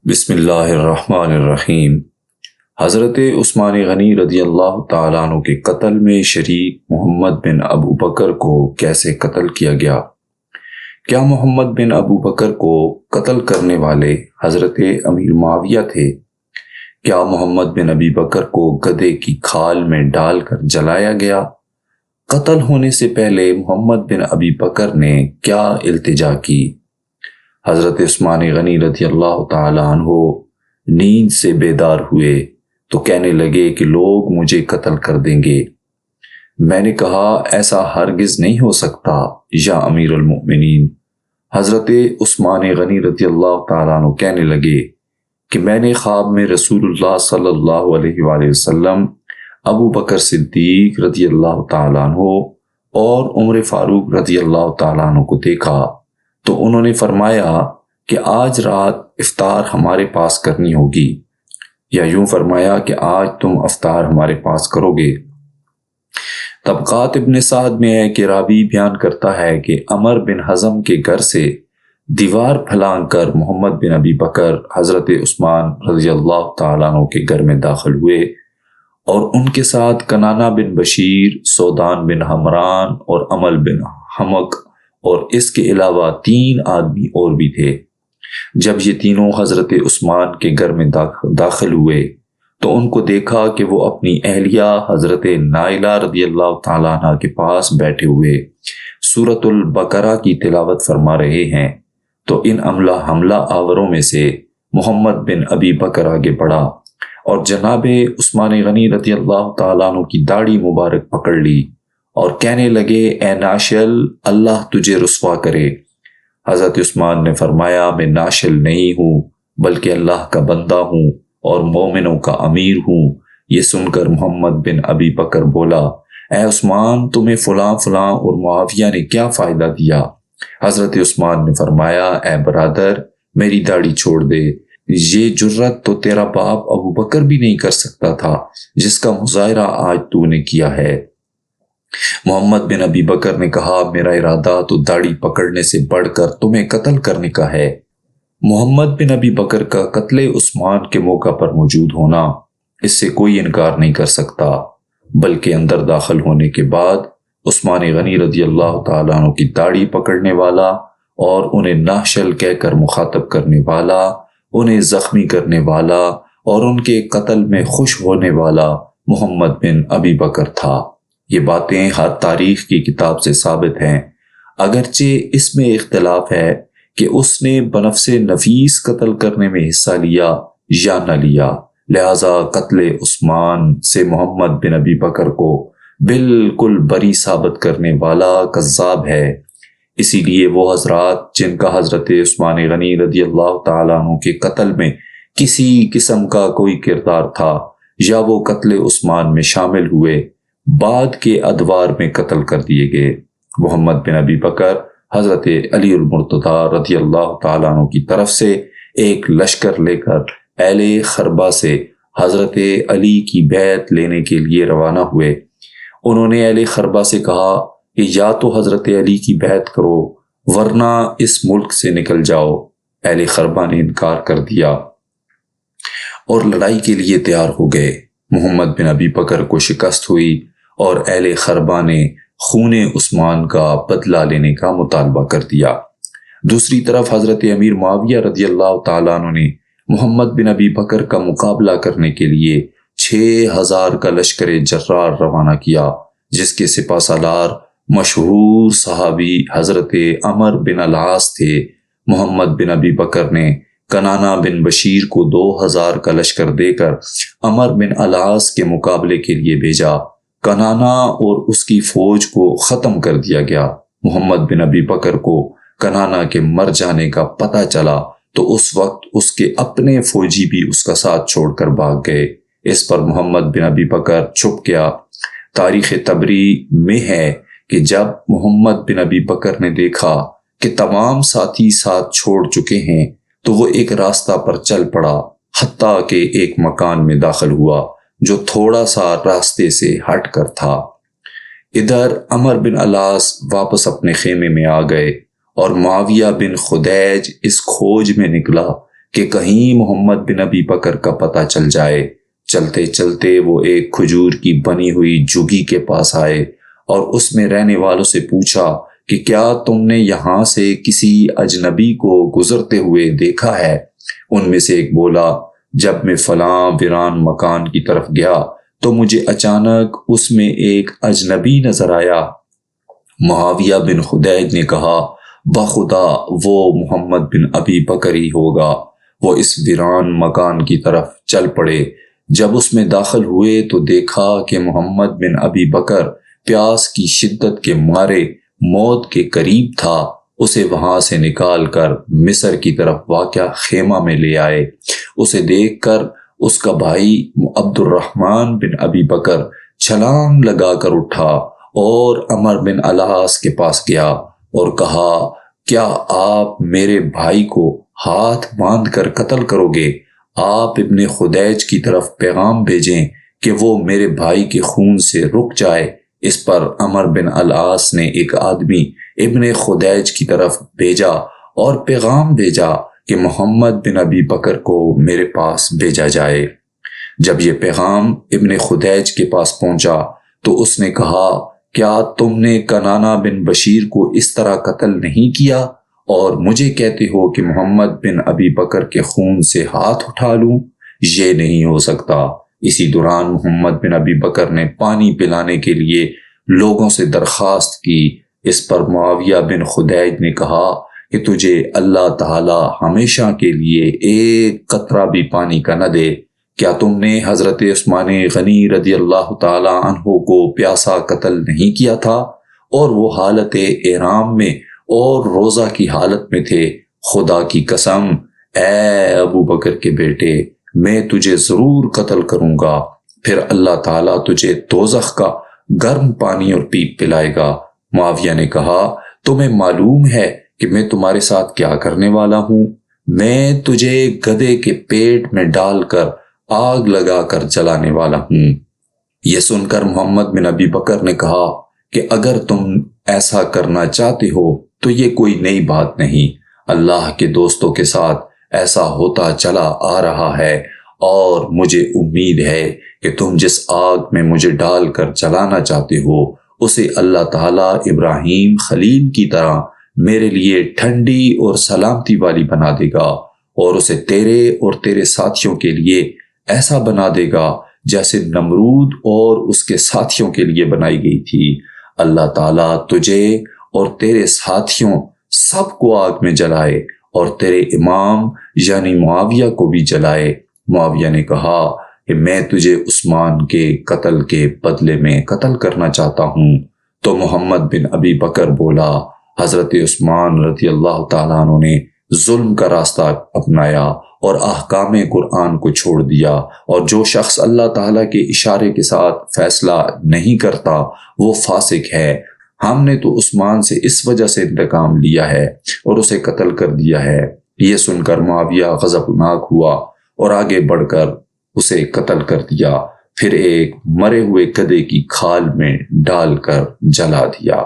بسم اللہ الرحمن الرحیم۔ حضرت عثمان غنی رضی اللہ تعالیٰ عنہ کے قتل میں شریک محمد بن ابو بکر کو کیسے قتل کیا گیا؟ کیا محمد بن ابو بکر کو قتل کرنے والے حضرت امیر معاویہ تھے؟ کیا محمد بن ابی بکر کو گدھے کی کھال میں ڈال کر جلایا گیا؟ قتل ہونے سے پہلے محمد بن ابی بکر نے کیا التجا کی؟ حضرت عثمان غنی رضی اللہ تعالیٰ عنہ نیند سے بیدار ہوئے تو کہنے لگے کہ لوگ مجھے قتل کر دیں گے۔ میں نے کہا ایسا ہرگز نہیں ہو سکتا یا امیر المؤمنین۔ حضرت عثمان غنی رضی اللہ تعالیٰ عنہ کہنے لگے کہ میں نے خواب میں رسول اللہ صلی اللہ علیہ وآلہ وسلم، ابو بکر صدیق رضی اللہ تعالیٰ عنہ اور عمر فاروق رضی اللہ تعالیٰ عنہ کو دیکھا تو انہوں نے فرمایا کہ آج رات افطار ہمارے پاس کرنی ہوگی، یا یوں فرمایا کہ آج تم افطار ہمارے پاس کرو گے۔ طبقات ابن سعد میں ہے کہ راوی بیان کرتا ہے کہ عمر بن حزم کے گھر سے دیوار پھلانگ کر محمد بن ابی بکر حضرت عثمان رضی اللہ تعالیٰ عنہ کے گھر میں داخل ہوئے، اور ان کے ساتھ کنانہ بن بشیر، سودان بن حمران اور عمل بن حمق، اور اس کے علاوہ 3 آدمی اور بھی تھے۔ جب یہ تینوں حضرت عثمان کے گھر میں داخل ہوئے تو ان کو دیکھا کہ وہ اپنی اہلیہ حضرت نائلہ رضی اللہ تعالیٰ عنہ کے پاس بیٹھے ہوئے سورۃ البقرہ کی تلاوت فرما رہے ہیں، تو ان حملہ آوروں میں سے محمد بن ابی بکر آگے بڑھا اور جناب عثمان غنی رضی اللہ تعالیٰ عنہ کی داڑھی مبارک پکڑ لی اور کہنے لگے اے ناشل، اللہ تجھے رسوا کرے۔ حضرت عثمان نے فرمایا میں ناشل نہیں ہوں بلکہ اللہ کا بندہ ہوں اور مومنوں کا امیر ہوں۔ یہ سن کر محمد بن ابی بکر بولا اے عثمان، تمہیں فلاں فلاں اور معاویہ نے کیا فائدہ دیا؟ حضرت عثمان نے فرمایا اے برادر، میری داڑھی چھوڑ دے، یہ جرت تو تیرا باپ ابو بکر بھی نہیں کر سکتا تھا جس کا مظاہرہ آج تو نے کیا ہے۔ محمد بن ابی بکر نے کہا میرا ارادہ تو داڑھی پکڑنے سے بڑھ کر تمہیں قتل کرنے کا ہے۔ محمد بن ابی بکر کا قتل عثمان کے موقع پر موجود ہونا اس سے کوئی انکار نہیں کر سکتا، بلکہ اندر داخل ہونے کے بعد عثمان غنی رضی اللہ تعالیٰ عنہ کی داڑھی پکڑنے والا اور انہیں ناشل کہہ کر مخاطب کرنے والا، انہیں زخمی کرنے والا اور ان کے قتل میں خوش ہونے والا محمد بن ابی بکر تھا۔ یہ باتیں ہر تاریخ کی کتاب سے ثابت ہیں، اگرچہ اس میں اختلاف ہے کہ اس نے بنفس نفیس قتل کرنے میں حصہ لیا یا نہ لیا، لہذا قتل عثمان سے محمد بن ابی بکر کو بالکل بری ثابت کرنے والا کذاب ہے۔ اسی لیے وہ حضرات جن کا حضرت عثمان غنی رضی اللہ تعالیٰ عنہ کے قتل میں کسی قسم کا کوئی کردار تھا یا وہ قتل عثمان میں شامل ہوئے، بعد کے ادوار میں قتل کر دیے گئے۔ محمد بن ابی بکر حضرت علی المرتضیٰ رضی اللہ تعالیٰ عنہ کی طرف سے ایک لشکر لے کر اہل خربہ سے حضرت علی کی بیعت لینے کے لیے روانہ ہوئے۔ انہوں نے اہل خربہ سے کہا کہ یا تو حضرت علی کی بیعت کرو ورنہ اس ملک سے نکل جاؤ۔ اہل خربہ نے انکار کر دیا اور لڑائی کے لیے تیار ہو گئے۔ محمد بن ابی بکر کو شکست ہوئی اور اہل خربہ نے خون عثمان کا بدلہ لینے کا مطالبہ کر دیا۔ دوسری طرف حضرت امیر معاویہ رضی اللہ تعالیٰ عنہ نے محمد بن ابی بکر کا مقابلہ کرنے کے لیے 6000 کا لشکر جرار روانہ کیا، جس کے سپہ سالار مشہور صحابی حضرت عمر بن العاص تھے۔ محمد بن ابی بکر نے کنانہ بن بشیر کو 2000 کا لشکر دے کر عمر بن العاص کے مقابلے کے لیے بھیجا۔ کنانہ اور اس کی فوج کو ختم کر دیا گیا۔ محمد بن ابی بکر کو کنانہ کے مر جانے کا پتہ چلا تو اس وقت اس کے اپنے فوجی بھی اس کا ساتھ چھوڑ کر بھاگ گئے۔ اس پر محمد بن ابی بکر چھپ گیا۔ تاریخ طبری میں ہے کہ جب محمد بن ابی بکر نے دیکھا کہ تمام ساتھی ساتھ چھوڑ چکے ہیں تو وہ ایک راستہ پر چل پڑا، حتیٰ کہ ایک مکان میں داخل ہوا جو تھوڑا سا راستے سے ہٹ کر تھا۔ ادھر عمر بن العاص واپس اپنے خیمے میں آ گئے اور معاویہ بن خدیج اس کھوج میں نکلا کہ کہیں محمد بن ابی بکر کا پتہ چل جائے۔ چلتے چلتے وہ ایک کھجور کی بنی ہوئی جھگی کے پاس آئے اور اس میں رہنے والوں سے پوچھا کہ کیا تم نے یہاں سے کسی اجنبی کو گزرتے ہوئے دیکھا ہے؟ ان میں سے ایک بولا، جب میں فلاں ویران مکان کی طرف گیا تو مجھے اچانک اس میں ایک اجنبی نظر آیا۔ معاویہ بن خدیج نے کہا، بخدا وہ محمد بن ابی بکر ہی ہوگا۔ وہ اس ویران مکان کی طرف چل پڑے۔ جب اس میں داخل ہوئے تو دیکھا کہ محمد بن ابی بکر پیاس کی شدت کے مارے موت کے قریب تھا۔ اسے وہاں سے نکال کر مصر کی طرف واقع خیمہ میں لے آئے۔ اسے دیکھ کر اس کا بھائی عبد الرحمن بن ابی بکر چھلانگ لگا کر اٹھا اور عمر بن العاص کے پاس گیا اور کہا، کیا آپ میرے بھائی کو ہاتھ باندھ کر قتل کرو گے؟ آپ ابن خدیج کی طرف پیغام بھیجیں کہ وہ میرے بھائی کے خون سے رک جائے۔ اس پر عمر بن العاص نے ایک آدمی ابن خدیج کی طرف بھیجا اور پیغام بھیجا کہ محمد بن ابی بکر کو میرے پاس بھیجا جائے۔ جب یہ پیغام ابن خدیج کے پاس پہنچا تو اس نے کہا، کیا تم نے کنانہ بن بشیر کو اس طرح قتل نہیں کیا اور مجھے کہتے ہو کہ محمد بن ابی بکر کے خون سے ہاتھ اٹھا لوں؟ یہ نہیں ہو سکتا۔ اسی دوران محمد بن ابی بکر نے پانی پلانے کے لیے لوگوں سے درخواست کی۔ اس پر معاویہ بن خدیج نے کہا کہ تجھے اللہ تعالی ہمیشہ کے لیے ایک قطرہ بھی پانی کا نہ دے۔ کیا تم نے حضرت عثمان غنی رضی اللہ تعالی عنہ کو پیاسا قتل نہیں کیا تھا اور وہ حالت احرام میں اور روزہ کی حالت میں تھے؟ خدا کی قسم اے ابو بکر کے بیٹے، میں تجھے ضرور قتل کروں گا، پھر اللہ تعالیٰ تجھے دوزخ کا گرم پانی اور پیپ پلائے گا۔ معاویہ نے کہا، تمہیں معلوم ہے کہ میں تمہارے ساتھ کیا کرنے والا ہوں؟ میں تجھے گدھے کے پیٹ میں ڈال کر آگ لگا کر جلانے والا ہوں۔ یہ سن کر محمد بن ابی بکر نے کہا کہ اگر تم ایسا کرنا چاہتے ہو تو یہ کوئی نئی بات نہیں، اللہ کے دوستوں کے ساتھ ایسا ہوتا چلا آ رہا ہے اور مجھے امید ہے کہ تم جس آگ میں مجھے ڈال کر جلانا چاہتے ہو اسے اللہ تعالیٰ ابراہیم خلیل کی طرح میرے لیے ٹھنڈی اور سلامتی والی بنا دے گا، اور اسے تیرے اور تیرے ساتھیوں کے لیے ایسا بنا دے گا جیسے نمرود اور اس کے ساتھیوں کے لیے بنائی گئی تھی۔ اللہ تعالیٰ تجھے اور تیرے ساتھیوں سب کو آگ میں جلائے اور تیرے امام یعنی معاویہ کو بھی جلائے۔ معاویہ نے کہا کہ میں تجھے عثمان کے قتل کے بدلے میں قتل کرنا چاہتا ہوں۔ تو محمد بن ابی بکر بولا، حضرت عثمان رضی اللہ تعالیٰ عنہ نے ظلم کا راستہ اپنایا اور احکام قرآن کو چھوڑ دیا، اور جو شخص اللہ تعالیٰ کے اشارے کے ساتھ فیصلہ نہیں کرتا وہ فاسق ہے۔ ہم نے تو عثمان سے اس وجہ سے انتقام لیا ہے اور اسے قتل کر دیا ہے۔ یہ سن کر معاویہ غضبناک ہوا اور آگے بڑھ کر اسے قتل کر دیا، پھر ایک مرے ہوئے گدھے کی کھال میں ڈال کر جلا دیا۔